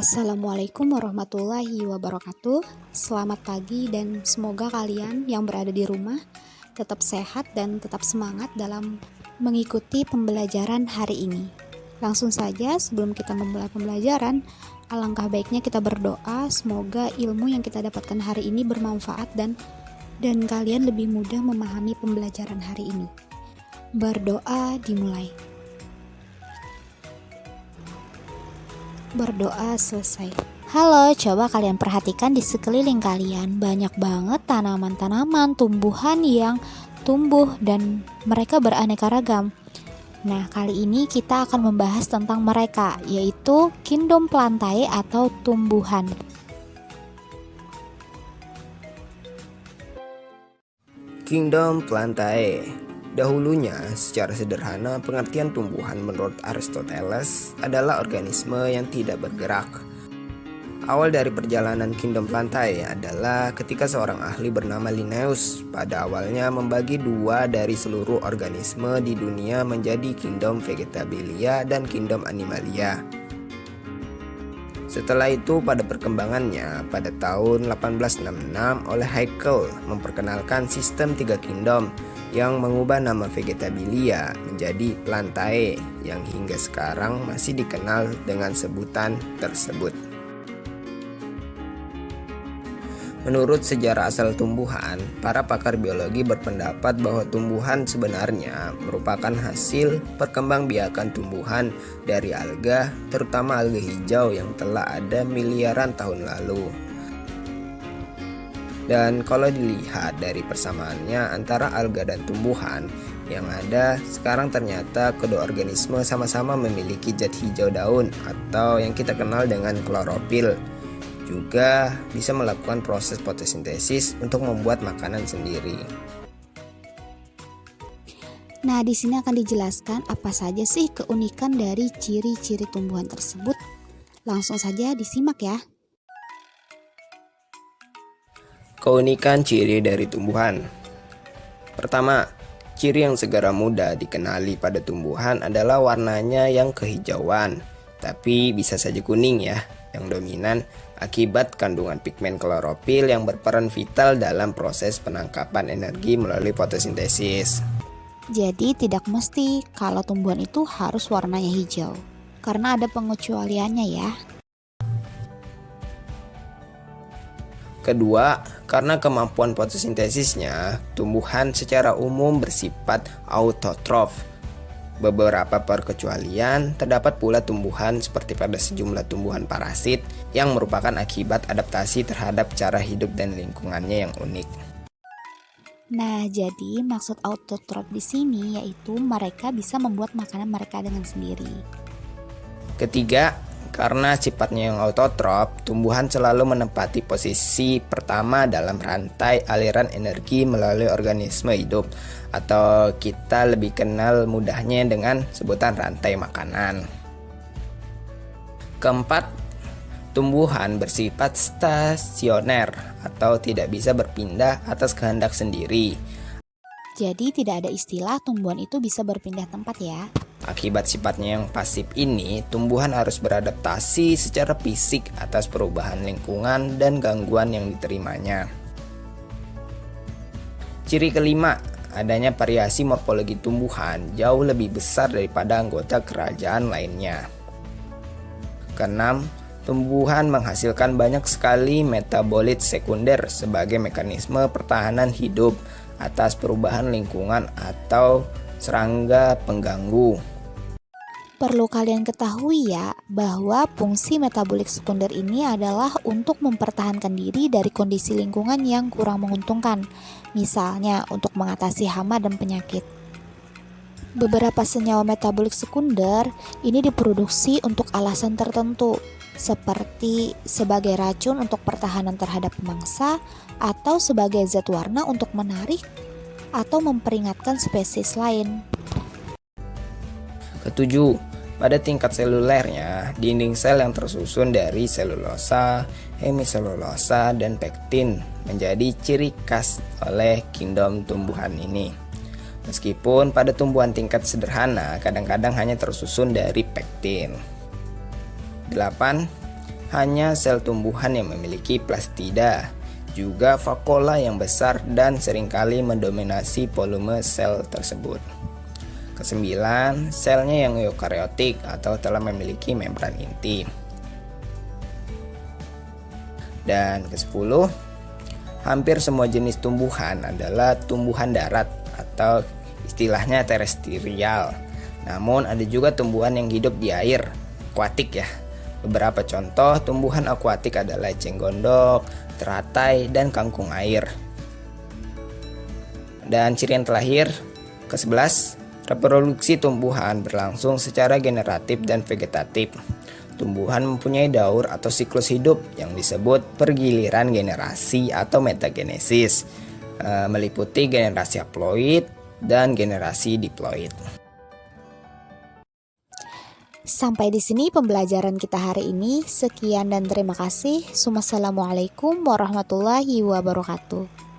Assalamualaikum warahmatullahi wabarakatuh. Selamat pagi dan semoga kalian yang berada di rumah tetap sehat dan tetap semangat dalam mengikuti pembelajaran hari ini. Langsung saja sebelum kita memulai pembelajaran, alangkah baiknya kita berdoa semoga ilmu yang kita dapatkan hari ini bermanfaat dan kalian lebih mudah memahami pembelajaran hari ini. Berdoa dimulai. Berdoa selesai. Halo, coba kalian perhatikan di sekeliling kalian. Banyak banget tanaman-tanaman, tumbuhan yang tumbuh dan mereka beraneka ragam. Nah, kali ini kita akan membahas tentang mereka, yaitu kingdom plantae atau tumbuhan. Kingdom plantae. Dahulunya, secara sederhana, pengertian tumbuhan menurut Aristoteles adalah organisme yang tidak bergerak. Awal dari perjalanan kingdom plantae adalah ketika seorang ahli bernama Linnaeus pada awalnya membagi dua dari seluruh organisme di dunia menjadi kingdom vegetabilia dan kingdom animalia. Setelah itu pada perkembangannya pada tahun 1866 oleh Haeckel memperkenalkan sistem tiga kingdom yang mengubah nama vegetabilia menjadi plantae yang hingga sekarang masih dikenal dengan sebutan tersebut. Menurut sejarah asal tumbuhan, para pakar biologi berpendapat bahwa tumbuhan sebenarnya merupakan hasil perkembangbiakan tumbuhan dari alga, terutama alga hijau yang telah ada miliaran tahun lalu. Dan kalau dilihat dari persamaannya antara alga dan tumbuhan yang ada sekarang, ternyata kedua organisme sama-sama memiliki zat hijau daun atau yang kita kenal dengan klorofil. Juga bisa melakukan proses fotosintesis untuk membuat makanan sendiri. Nah, di sini akan dijelaskan apa saja sih keunikan dari ciri-ciri tumbuhan tersebut. Langsung saja disimak ya. Keunikan ciri dari tumbuhan. Pertama, ciri yang segera mudah dikenali pada tumbuhan adalah warnanya yang kehijauan, tapi bisa saja kuning ya, yang dominan akibat kandungan pigmen klorofil yang berperan vital dalam proses penangkapan energi melalui fotosintesis. Jadi tidak mesti kalau tumbuhan itu harus warnanya hijau, karena ada pengecualiannya ya. Kedua, karena kemampuan fotosintesisnya, tumbuhan secara umum bersifat autotrof. Beberapa perkecualian, terdapat pula tumbuhan seperti pada sejumlah tumbuhan parasit yang merupakan akibat adaptasi terhadap cara hidup dan lingkungannya yang unik. Nah, jadi maksud autotrof di sini yaitu mereka bisa membuat makanan mereka dengan sendiri. Ketiga, karena sifatnya yang autotrof, tumbuhan selalu menempati posisi pertama dalam rantai aliran energi melalui organisme hidup, atau kita lebih kenal mudahnya dengan sebutan rantai makanan. Keempat, tumbuhan bersifat stasioner atau tidak bisa berpindah atas kehendak sendiri. Jadi tidak ada istilah tumbuhan itu bisa berpindah tempat ya. Akibat sifatnya yang pasif ini, tumbuhan harus beradaptasi secara fisik atas perubahan lingkungan dan gangguan yang diterimanya. Ciri kelima, adanya variasi morfologi tumbuhan jauh lebih besar daripada anggota kerajaan lainnya. Keenam, tumbuhan menghasilkan banyak sekali metabolit sekunder sebagai mekanisme pertahanan hidup atas perubahan lingkungan atau serangga pengganggu. Perlu kalian ketahui ya, bahwa fungsi metabolik sekunder ini adalah untuk mempertahankan diri dari kondisi lingkungan yang kurang menguntungkan, misalnya untuk mengatasi hama dan penyakit. Beberapa senyawa metabolik sekunder ini diproduksi untuk alasan tertentu, seperti sebagai racun untuk pertahanan terhadap pemangsa, atau sebagai zat warna untuk menarik atau memperingatkan spesies lain. Ketujuh, pada tingkat selulernya, dinding sel yang tersusun dari selulosa, hemiselulosa, dan pektin menjadi ciri khas oleh kingdom tumbuhan ini. Meskipun pada tumbuhan tingkat sederhana kadang-kadang hanya tersusun dari pektin. 8. hanya sel tumbuhan yang memiliki plastida, juga vakuola yang besar dan seringkali mendominasi volume sel tersebut. Kesembilan, selnya yang eukariotik atau telah memiliki membran inti. Dan ke-10, hampir semua jenis tumbuhan adalah tumbuhan darat atau istilahnya terestrial. Namun ada juga tumbuhan yang hidup di air, akuatik ya. Beberapa contoh tumbuhan akuatik adalah eceng gondok, teratai, dan kangkung air. Dan ciri yang terakhir, ke-11, reproduksi tumbuhan berlangsung secara generatif dan vegetatif. Tumbuhan mempunyai daur atau siklus hidup yang disebut pergiliran generasi atau metagenesis, meliputi generasi haploid dan generasi diploid. Sampai di sini pembelajaran kita hari ini. Sekian dan terima kasih. Wassalamualaikum warahmatullahi wabarakatuh.